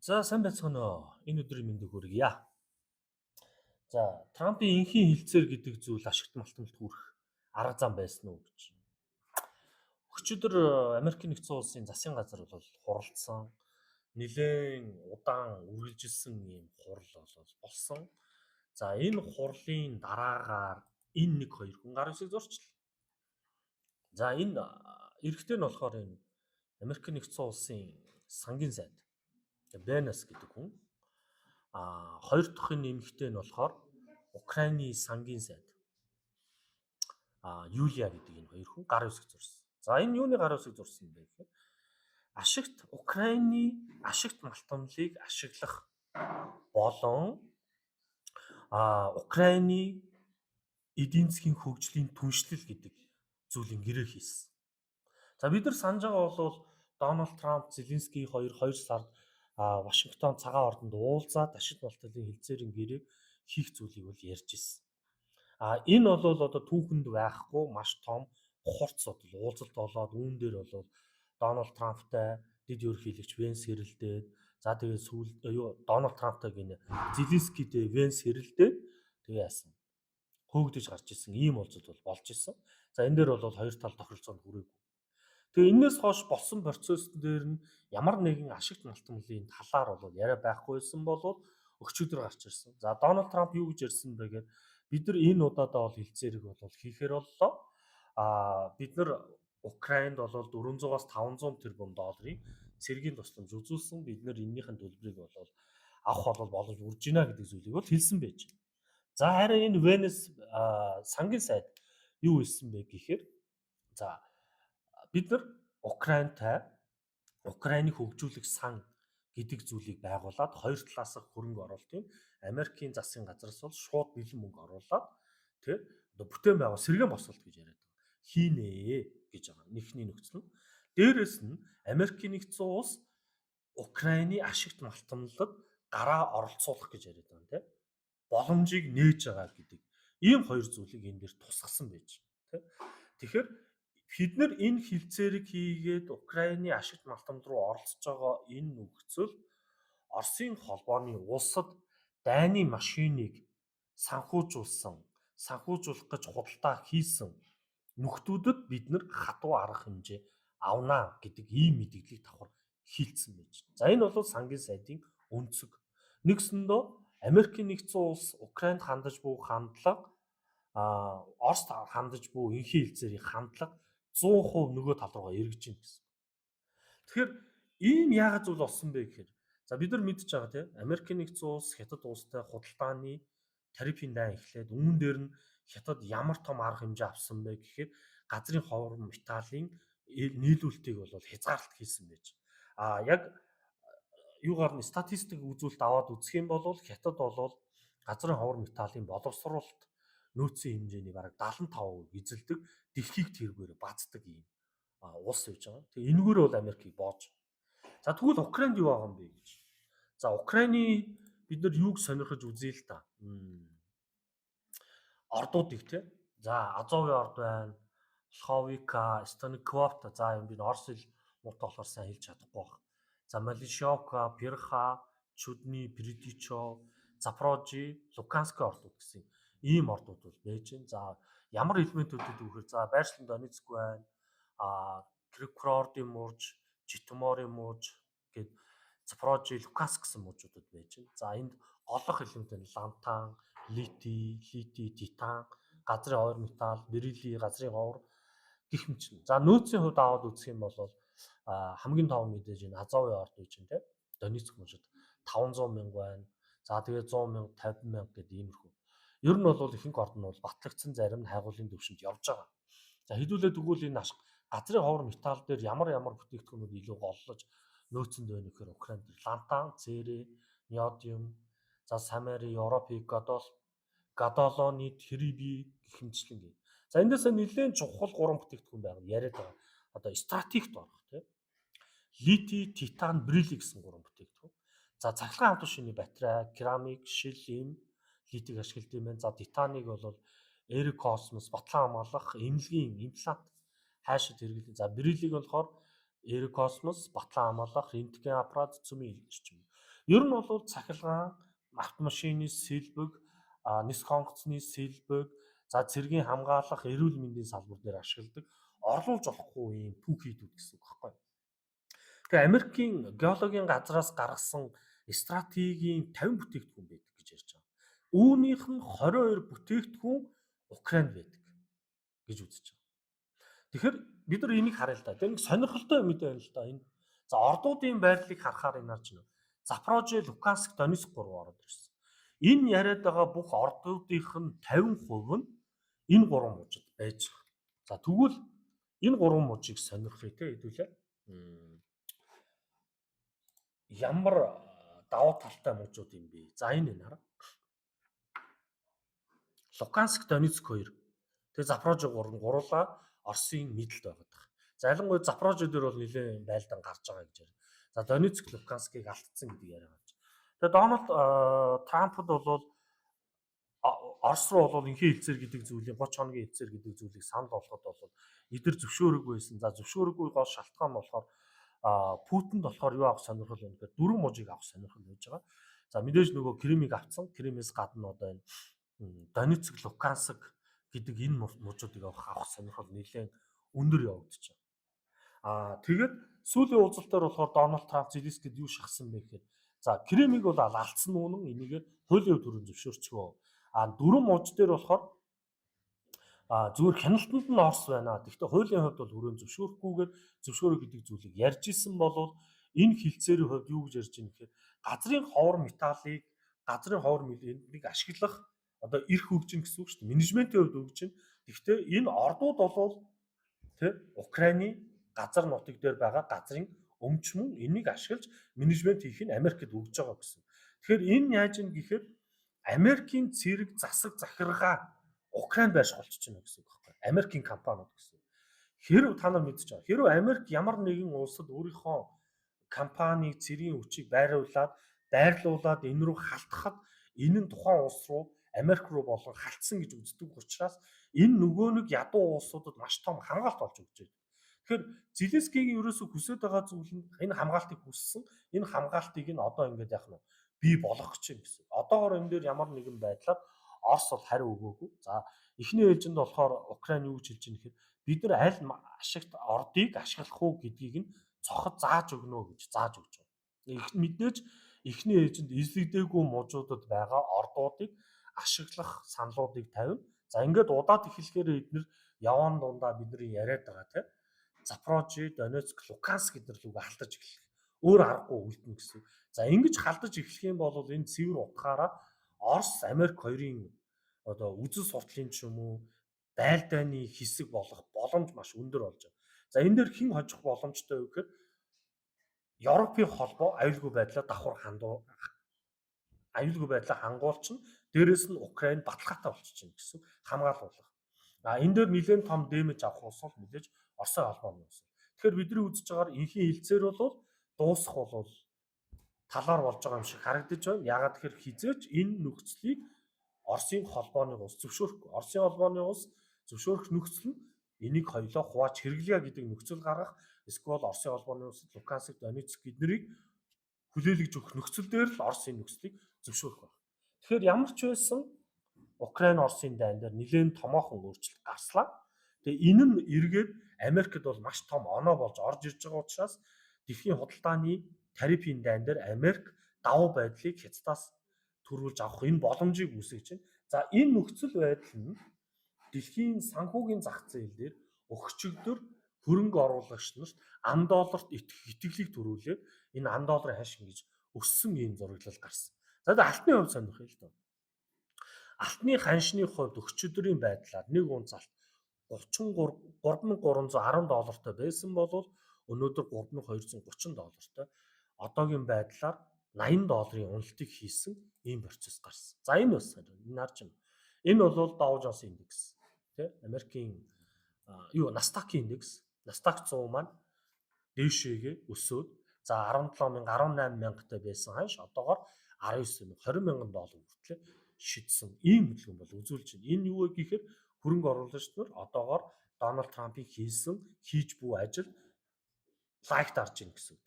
За сайн байцгаана уу. Энэ өдрийн мэндийг хүргье. За Трампын энхийн хилцээр гэдэг зүйл ашигт малтамд хүрэх арга зам байсан уу гэж. Өчигдөр Америкийн нэгдсэн улсын засгийн газар бол хуралдсан. Нэлээд удаан үргэлжилсэн ийм хурал болсон. За энэ хурлын дараагаар энэ 1-2 хүн гар үсэг зурчлаа. За энэ эрэгтэй нь болохоор энэ Америкийн нэгдсэн улсын сангийн сайд Бенес гэдэг хүн. Хоёр дахь нэмэгтэй нь болохоор Украины сангийн сайд Юлия гэдэг энэ хоёр хүн гар үсэг зурсан. За энэ юуны гар үсэг зурсан бэ гэхээр Украины ашигт малтамлыг ашиглах болон Украины эдийн засгийн хөгжлийн түншлэл гэдэг зүйлийн гэрээ хийсэн. За бид нар санаж байгаа бол Дональд Трамп, Зеленский хоёр сард Вашингтон цагаан ордонд уулзаад ашигт малтмлын хилцээрийн гэрээг хийх зүйлийг бол ярьж ирсэн. Энэ бол одоо түүхэнд байхгүй маш том хурц уулзалт болоод үүн дээр бол Дональд Трамптай дэд ерөнхийлөгч Венс хэрэлдээд за тэгээд Дональд Трамптай гинэ Зеленскийтэй Венс хэрэлдээд тэгээ яасан. Хөөгдөж гарч ирсэн ийм уулзалт бол болж ирсэн. За энэ дээр бол хоёр тал тохиролцоонд хүрээгүй. Тэгээ энэс хойш болсон процесс дээр нь ямар нэгэн ашигт малтмлын талаар бол яриа байхгүйсэн болов өчигдөр гарч ирсэн. За Дональд Трамп юу гэж ярьсан бэ гэхээр бид нар энэ удаадаа бол хилцээрийг бол хийхээр боллоо. Бид нар Украинд бол 400-аас 500 тэрбум долларын цэргийн тусламж үзүүлсэн. Бид нар энэнийхэн төлбөрийг бол авах боломж үрж гинэ гэдэг зүйлийг бол хэлсэн байж байна. За харин энэ Венес сангийн сайд юу хэлсэн бэ гэхээр за бид нар Украинтай Украиныг хөгжүүлэх сан гэдэг зүйлийг байгуулад хоёр талаас хөрөнгө оруулалтын Америкийн засгийн газраас бол шууд бэлэн мөнгө оруулаад тэр бүтээн байгуул сэргээн босголт гэж яриад байгаа. Хийнэ гэж байгаа. Нэгний нөхцөл нь. Дээрээс нь Америкийн нэгдсэн улс Украины ашигт малтамлалд гараа оролцуулах гэж яриад байгаа тийм. Боломжийг нээж байгаа гэдэг. Ийм хоёр зүйлийг энэ дээр тусгасан байж байна. Тэгэхээр бид нар энэ хилцээрийг хийгээд Украины ашигт малтамд руу оролцож байгаа энэ нөхцөл Оросын холбооны улсад дайны машиныг санхүүжуулах гэж худалдаа хийсэн нөхдүүдэд бид нар хатуу арга хэмжээ авнаа гэдэг ийм мэдээллийг давхар хийлцсэн байж байна. За энэ бол сангийн сайдын өнцөг. Нэгсэндөө Америкийн нэгдсэн улс Украинд хандаж буй хандлага Оросд хандаж буй энхийн хилцээрийн хандлага 100% нөгөө тал руугаа эргэж гин гэсэн. Тэгэхээр ийм яагаад зүйл болсон бэ гэхээр за бид нар мэдж байгаа тийм Америкийн нэгдсэн улс Хятад улстай худалдааны тарифын дайн эхлээд үүн дээр нь Хятад ямар том арга хэмжээ авсан бэ гэхээр газрын ховор металлын нийлүүлэлтийг бол хязгаарлалт хийсэн байж. Яг юугаар нь статистик үзүүлэлт аваад үзэх юм бол Хятад бол газрын ховор металлын боловсруулалт нөөцийн хэмжээний бараг 75% эзэлдэг дэлхийг тэргээр бааздаг юм улс байж байгаа. Тэгээ энэгээр бол Америкийг боож. За тэгвэл Украинд юу байгаа юм бэ гэж. За Украины бид нар юуг сонирхож үзье л та. Ордуудыг тий. За Азовын орд байна. Лховика, Станиквовта за юм би Орос хэл муутай болохоор сайн хэлж чадахгүй байна. За Малишовка, Перха, Чудни, Придичо, Запорожье, Луканскын ордууд гэсэн ийм ордууд бол байж байна. За ямар элементүүдүүд вөхөр за Байршлан Донецк байна. Крикордын мууж, Житомирын мууж гээд Запорожье, Луканск гэсэн муужуудад байж байна. За энд голлох элемент нь лантан, лити, титан, газрын ховор металл, берилли, газрын ховор гэх мэт. За нөөцийн хувьд аваад үзэх юм бол хамгийн том мэдээж энэ Азовын орд гэж байна тийм. Донецк мужид 500 мянга байна. За тэгээ 100 мянга, 50 мянга гэдэг иймэрхүү. Ер нь бол ихэнх орд нь бол батлагдсан зарим нь хайгуулын төвшөнд явж байгаа. За хэдүүлээд өгвөл энэ газрын ховор металл дээр ямар бүтээгдэхүүнүүд илүү голлож нөөцөнд байна гэхээр Украинд лантан, церэ, неодиум, за самари, европик, гадолоны, триби гэх мэтчлэн гээ. За эндээс нэлээд чухал 3 бүтээгдэхүүн байгаад яриад байгаа. Одоо стратегт орох тийм. Лити, титан, берилли гэсэн 3 бүтээгдэхүүн. За цахилгаан хамт шиний батарей, керамик, шил им литийг ашигладаг юм байна. За титаныг бол Aerokosmos батлан хамгаалах эмнэлгийн имплант хайшид хэрэглэдэг. За бериллиг болохоор Aerokosmos батлан хамгаалах рентген аппарат цөмийн эрчим. Ер нь бол цахилгаан, автомашины сэлбэг, нис хонгоцны сэлбэг, за цэргийн хамгаалах, эрүүл мэндийн салбар дээр ашигладаг орлуулж болохгүй юм түүхийдүүд гэсэн үг байхгүй. Тэгээ Америкийн геологийн газраас гаргасан стратегийн 50 бүтээгдэхүүн байдаг гэж ярьж байгаа. Үүнийх нь 22 бүтээгдэхүүн Украинд байдаг гэж үзэж байгаа. Тэгэхээр бид нар энийг харъя л да. Тэр нэг сонирхолтой юм байна л да энэ. За ордуудын байрлалыг харахаар энэ харж байна. Запорожье, Луканск, Донецк 3 ороод ирсэн. Энэ яриад байгаа бүх ордуудынх нь 50% нь энэ 3 мужид байж байгаа. За тэгвэл энэ 3 мужийг сонирхъя те хэдүүлээ. Ямар давуу талтай мужууд юм бэ? За энэ хараа. Луканск, Донецк 2. Тэгээ Запорожье 3 гурлаа Оросын нийтлэлд байгаад байгаа. За ялангуяа Запорожье дээр бол нэлээд байлдан гарч байгаа гэж байна. За Донецк, Луканскийг алдсан гэдэг яриа гарч. Тэгээ Дональд Трампд бол Орос руу бол инхээ хэлцээр гэдэг зүйлийг 30 хоногийн хэлцээр гэдэг зүйлийг санал болгоход бол эдгээр зөвшөөрөггүй байсан. За зөвшөөрөггүй гол шалтгаан болохоор Путинд болохоор юу авах сонирхол байна гэхээр 4 мужийг авах сонирхол байж байгаа. За мэдээж нөгөө Кремийг авцсан. Кремээс гадна одоо энэ Донецк, Луканск гэдэг энэ мужуудыг авах сонирхол нэлээд өндөр явагдаж байгаа. Тэгээд сүүлийн уулзалтаар болохоор Дональд Трамп Зеленскийд юу шахсан бэ гэхээр за Кремийг бол алдсан нүнэн энийг хуулийн төрөнд зөвшөөрчихөө. 4 муж дээр болохоор зүгээр хяналтанд нь Орос байна. Гэхдээ хуулийн хувьд бол хүрээнд зөвшөөрөхгүйгээр зөвшөөрөх гэдэг зүйлийг ярьж исэн бол энэ хилцээрийн хувьд юу гэж ярьж байгаа юм гэхээр газрын ховор металлыг газрын ховор мэлийг ашиглах одоо эрх хөгжин гэсэн үг шүү дээ. Менежментийн хувьд хөгжин. Гэхдээ энэ ордууд бол Украины газар нутаг дээр байгаа газрын өмч мөн энийг ашиглаж менежмент хийх нь Америкт өгж байгаа гэсэн. Тэгэхээр энэ яаж юм гэхээр Америкийн цэрэг засаг захиргаа Украинд байрш болчихж байна гэсэн үг байхгүй. Америкийн компаниуд гэсэн. Хэрв та нар мэдчихэж байгаа. Хэрв Америк ямар нэгэн улсад өөрийнхөө компаниг цэргийн хүчийг байруулад, дайрлуулад энэ рүү халтахад энэ нь тухайн улс руу Америк руу болгон халтсан гэж үздэг учраас энэ нөгөө нэг ядуу улсуудад маш том хамгаалт болж өгч байна. Тэгэхээр Зеленскийгийн ерөөсөө хүсэж байгаа зүйл нь энэ хамгаалтыг хүссэн. Энэ хамгаалтыг нь одоо ингэж яах нь бий болгох гэж байна гэсэн. Одоогоор энэ дээр ямар нэгэн байдлаар Орос бол хариу өгөөгүй. За эхний ээлжинд болохоор Украин юу гэж хэлж байгаа нэхэр бид нар аль ашигт ордыг ашиглах уу гэдгийг нь цоход зааж өгнө гэж зааж өгч байгаа. Мэдээж эхний ээлжинд эзлэгдээгүй мужуудад байгаа ордуудыг ашиглах саналуудыг тавина. За ингээд удаад эхлэхээр эдгээр яваан дундаа бидний яриад байгаа тийм Запорожье, Донецк, Луканск гэдэр лүг алдаж эхлэх. Өөр аргагүй үлдэнэ гэсэн. За ингэж халдаж эхлэх юм бол энэ цэвэр утгаараа Орос, Америк хоёрын одоо үзэл сурталын ч юм уу дайны хэсэг болох боломж маш өндөр болж байна. За энэ дээр хэн хожих боломжтой вэ гэхээр Европын холбоо аюулгүй байдлаа давхар хангуулчихна. Дээрээс нь Украин баталгаатай болчихно гэсэн хамгаалуулах. Энэ дээр нэлээд том дэмэж авах улс бол мэдээж Оросын холбооны улс. Тэгэхээр бидний үзэж байгаагаар инхийн хилцээр бол дуусах бол талаар болж байгаа юм шиг харагдаж байна. Яагаад тэгэхээр хизээч энэ нөхцөлийг Оросын холбооны улс зөвшөөрөхгүй. Оросын холбооны улс зөвшөөрөх нөхцөл нь энийг хоёлоо хувааж хэрэглэе гэдэг нөхцөл гаргах эсвэл Оросын холбооны улс Луканск, Донецк гэднийг хүлээлгэж өгөх нөхцөл дээр л Орос энэ нөхцөлийг зөвшөөрөх байна. Тэгэхээр ямар ч байсан Украин Оросын дайн дээр нэлээд томоохон өөрчлөлт гарслаа. Тэгээ энэ нь эргээд Америкт бол маш том оноо болж орж ирж байгаа учраас дэлхийн худалдааны тарифын дайн дээр Америк давуу байдлыг хятадаас төрүүлж авах энэ боломжийг үүсгэж байна. За энэ нөхцөл байдал нь дэлхийн санхүүгийн зах зээл дээр өгчөгдөр хөрөнгө оруулагч нарт ам долларт итгэлийг төрүүлээд энэ ам долларын хаш ингэж өссөн ийм зураглал гарсан. За алтны хувьд сонирхъя л доо. Алтны ханшны хувьд өгчөдрийн байдлаар нэг унц алт 3310 доллартай байсан бол өнөөдөр 3230 доллартай. Одоогийн байдлаар 80 долларын уналтыг хийсэн ийм процесс гарсан. За энэ бас энэ харж байна. Энэ бол Dow Jones индекс, тий? Америкийн Nasdaq индекс, Nasdaq 100 маань дээшээгээ өсөөд за 17,000 18,000-тай байсан ханш одоогоор 19,000 20,000 доллар хүртлээр шидсэн. Ийм хөдөлгөөн бол үзүүлж байна. Энэ юу вэ гэхээр хөрөнгө оруулагч нар одоогоор Дональд Трампыг хийж буй ажил лайк дарж ийн гэсэн.